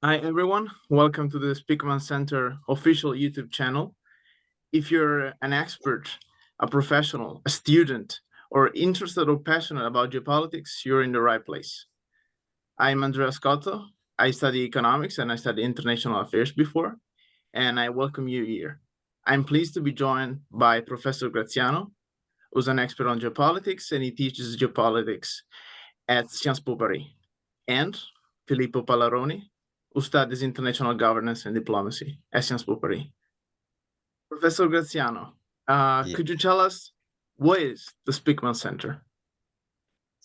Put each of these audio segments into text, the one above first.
Hi, everyone. Welcome to the Spykman Center official YouTube channel. If you're an expert, a professional, a student, or interested or passionate about geopolitics, you're in the right place. I'm Andrea Scotto. I study economics and I studied international affairs before, and I welcome you here. I'm pleased to be joined by Professor Graziano, who's an expert on geopolitics, and he teaches geopolitics at Sciences Po Paris, and Filippo Pallaroni, who studies international governance and diplomacy at Sciences Po Paris. Professor Graziano, Yeah. could you tell us what is the Spykman Center?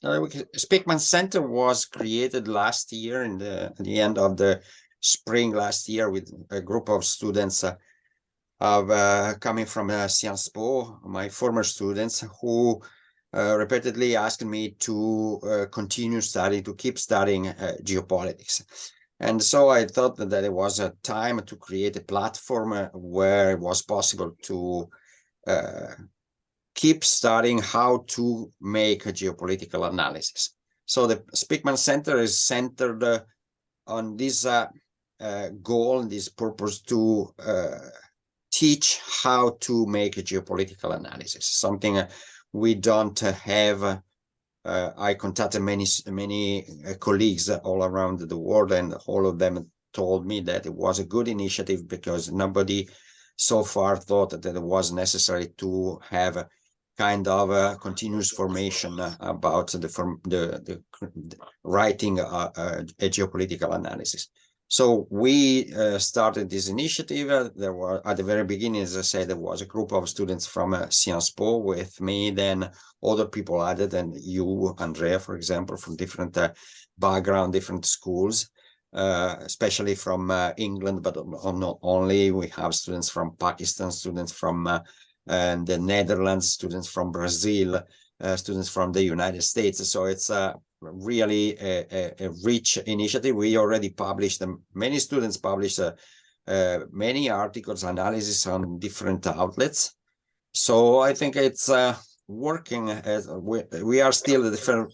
Spykman Center was created last year at the end of the spring last year with a group of students coming from Sciences Po, my former students who repeatedly asked me to continue studying, to keep studying geopolitics. And so I thought that it was a time to create a platform where it was possible to keep studying how to make a geopolitical analysis. So the Spykman Center is centered on this goal, this purpose to teach how to make a geopolitical analysis, something we don't have. I contacted many colleagues all around the world, and all of them told me that it was a good initiative because nobody so far thought that it was necessary to have a kind of a continuous formation about the writing a geopolitical analysis. So we started this initiative. There were, at the very beginning, as I said, there was a group of students from Sciences Po with me, then other people added, and you, Andrea, for example, from different background, different schools, especially from England, but not only. We have students from Pakistan, students from the Netherlands, students from Brazil, students from the United States. So it's really a rich initiative. We already published, many students published many articles, analysis on different outlets. So I think it's working. As we are still at the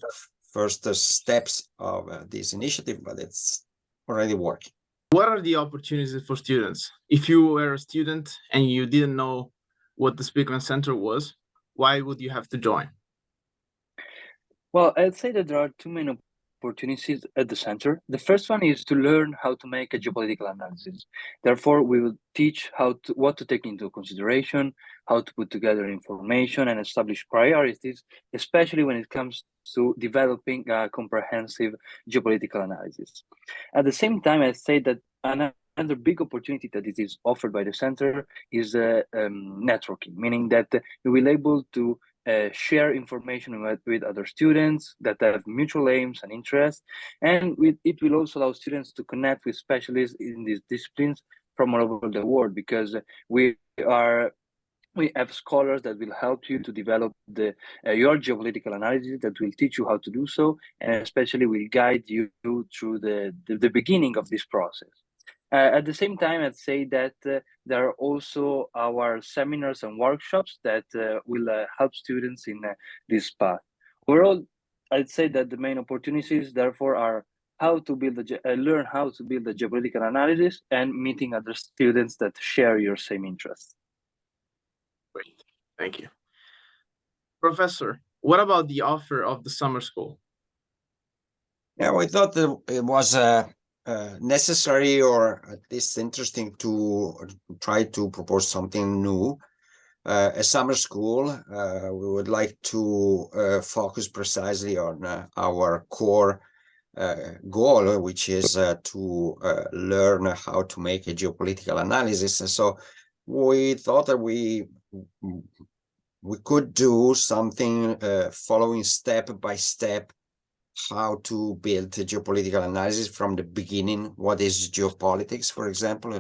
first steps of this initiative, but it's already working. What are the opportunities for students? If you were a student and you didn't know what the Spykman Center was, why would you have to join? Well, I'd say that there are two main opportunities at the center. The first one is to learn how to make a geopolitical analysis. Therefore, we will teach what to take into consideration, how to put together information and establish priorities, especially when it comes to developing a comprehensive geopolitical analysis. At the same time, I'd say that another big opportunity that it is offered by the center is networking, meaning that you will be able to share information with other students that have mutual aims and interests, and it will also allow students to connect with specialists in these disciplines from all over the world, because we have scholars that will help you to develop your geopolitical analysis, that will teach you how to do so, and especially will guide you through the beginning of this process. At the same time, I'd say that there are also our seminars and workshops that will help students in this path. Overall, I'd say that the main opportunities, therefore, are how to learn how to build a geopolitical analysis and meeting other students that share your same interests. Great, thank you. Professor, what about the offer of the summer school? Yeah, we thought that it was necessary, or at least interesting, to try to propose something new. A summer school, we would like to focus precisely on our core goal, which is to learn how to make a geopolitical analysis. And so we thought that we could do something following step by step how to build a geopolitical analysis from the beginning. What is geopolitics, for example?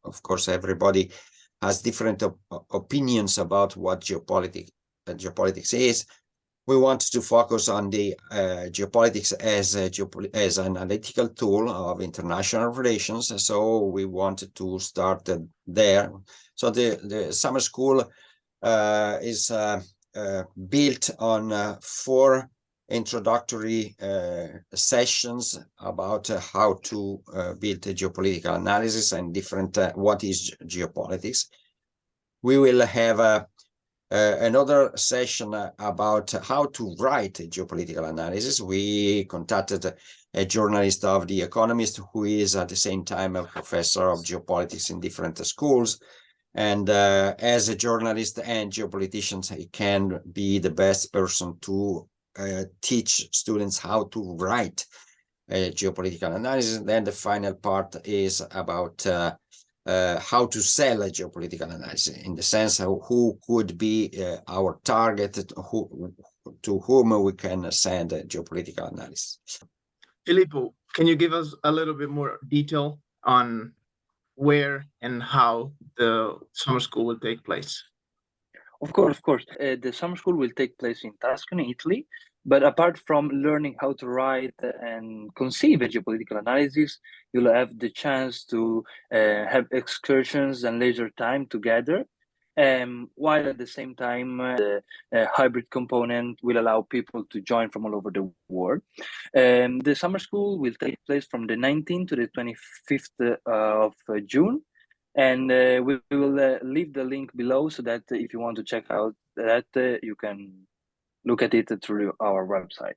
Of course, everybody has different opinions about what geopolitics is. We want to focus on the geopolitics as an analytical tool of international relations. So we wanted to start there. So the summer school is built on 4 introductory sessions about how to build a geopolitical analysis and different what is geopolitics. We will have another session about how to write a geopolitical analysis. We contacted a journalist of The Economist who is at the same time a professor of geopolitics in different schools. And as a journalist and geopolitician, he can be the best person to teach students how to write a geopolitical analysis. Then the final part is about how to sell a geopolitical analysis, in the sense of who could be our target, to whom we can send a geopolitical analysis. Filippo, can you give us a little bit more detail on where and how the summer school will take place? Of course. The summer school will take place in Tuscany, Italy. But apart from learning how to write and conceive a geopolitical analysis, you'll have the chance to have excursions and leisure time together. While at the same time, the hybrid component will allow people to join from all over the world. The summer school will take place from the 19th to the 25th of June. And we will leave the link below so that if you want to check out that, you can look at it through our website.